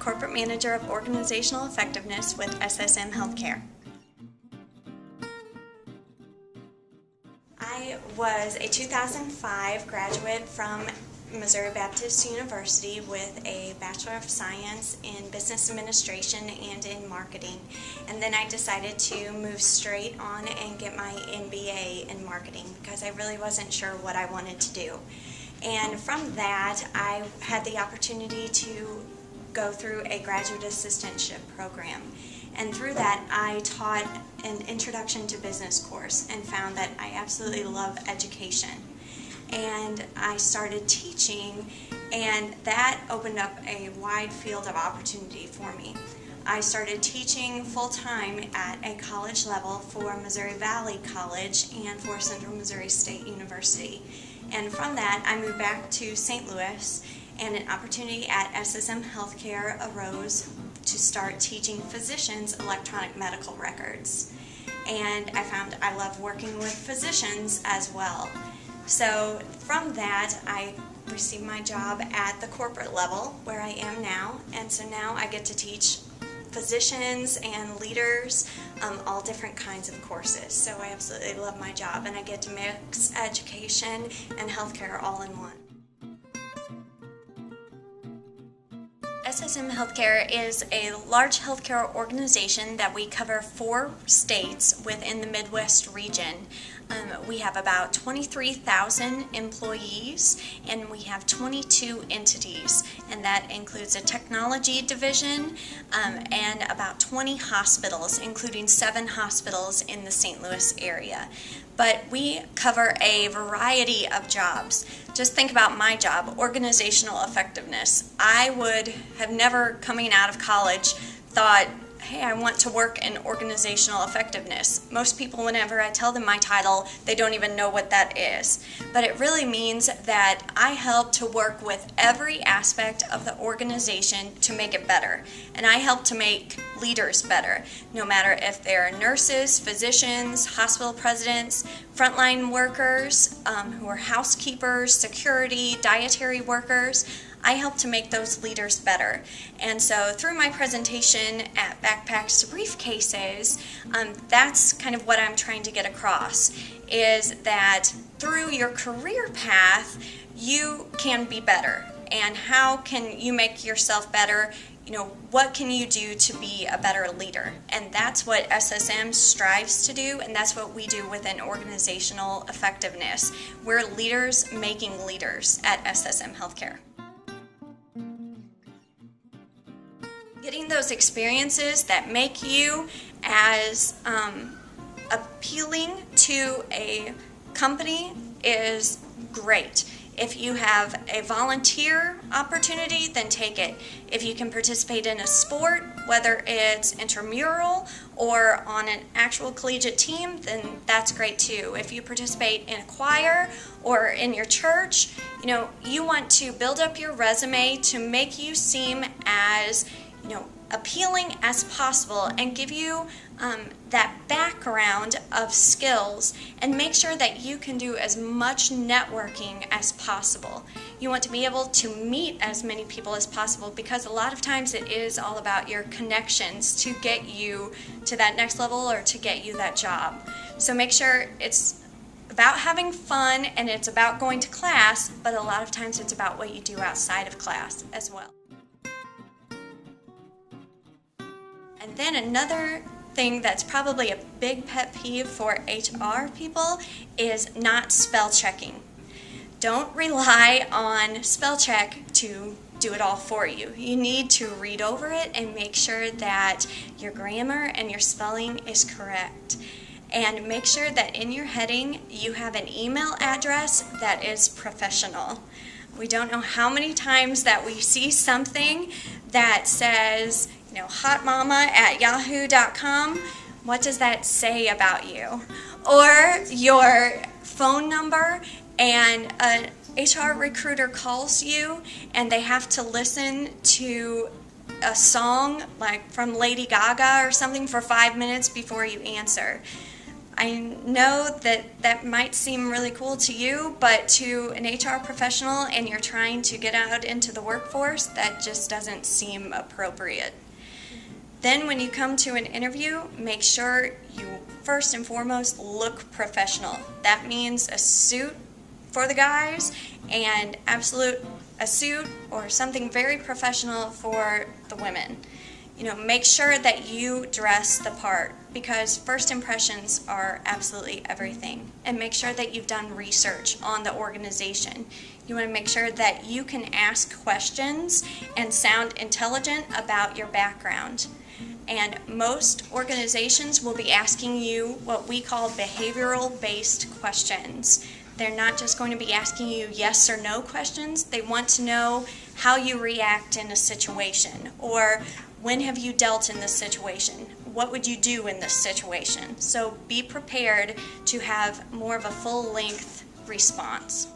Corporate Manager of Organizational Effectiveness with SSM Healthcare. I was a 2005 graduate from Missouri Baptist University with a Bachelor of Science in Business Administration and in Marketing. And then I decided to move straight on and get my MBA in Marketing because I really wasn't sure what I wanted to do. And from that, I had the opportunity to go through a graduate assistantship program. And through that, I taught an Introduction to Business course and found that I absolutely love education. And I started teaching, and that opened up a wide field of opportunity for me. I started teaching full-time at a college level for Missouri Valley College and for Central Missouri State University. And from that, I moved back to St. Louis, and an opportunity at SSM Healthcare arose to start teaching physicians electronic medical records. And I found I love working with physicians as well. So from that, I received my job at the corporate level where I am now, and so now I get to teach physicians and leaders all different kinds of courses. So I absolutely love my job, and I get to mix education and healthcare all in one. SSM Healthcare is a large healthcare organization that we cover 4 states within the Midwest region. We have about 23,000 employees, and we have 22 entities, and that includes a technology division and about 20 hospitals, including 7 hospitals in the St. Louis area. But we cover a variety of jobs. Just think about my job, organizational effectiveness. I would have never, coming out of college, thought, hey, I want to work in organizational effectiveness. Most people, whenever I tell them my title, they don't even know what that is. But it really means that I help to work with every aspect of the organization to make it better. And I help to make leaders better, no matter if they're nurses, physicians, hospital presidents, frontline workers, who are housekeepers, security, dietary workers. I help to make those leaders better. And so through my presentation at Backpacks to Briefcases, that's kind of what I'm trying to get across, is that through your career path, you can be better. And how can you make yourself better? You know, what can you do to be a better leader? And that's what SSM strives to do, and that's what we do within organizational effectiveness. We're leaders making leaders at SSM Healthcare. Getting those experiences that make you as appealing to a company is great. If you have a volunteer opportunity, then take it. If you can participate in a sport, whether it's intramural or on an actual collegiate team, then that's great too. If you participate in a choir or in your church, you know, you want to build up your resume to make you seem as appealing as possible and give you that background of skills, and make sure that you can do as much networking as possible. You want to be able to meet as many people as possible, because a lot of times it is all about your connections to get you to that next level or to get you that job. So make sure it's about having fun and it's about going to class, but a lot of times it's about what you do outside of class as well. And then another thing that's probably a big pet peeve for HR people is not spell checking. Don't rely on spell check to do it all for you. You need to read over it and make sure that your grammar and your spelling is correct. And make sure that in your heading you have an email address that is professional. We don't know how many times that we see something that says, hotmama@yahoo.com. What does that say about you? Or your phone number, and an HR recruiter calls you and they have to listen to a song like from Lady Gaga or something for 5 minutes before you answer. I know that that might seem really cool to you, but to an HR professional and you're trying to get out into the workforce, that just doesn't seem appropriate. Then when you come to an interview, make sure you first and foremost look professional. That means a suit for the guys and a suit or something very professional for the women. Make sure that you dress the part, because first impressions are absolutely everything. And make sure that you've done research on the organization. You want to make sure that you can ask questions and sound intelligent about your background. And most organizations will be asking you what we call behavioral-based questions. They're not just going to be asking you yes or no questions. They want to know how you react in a situation, or when have you dealt in this situation? What would you do in this situation? So be prepared to have more of a full-length response.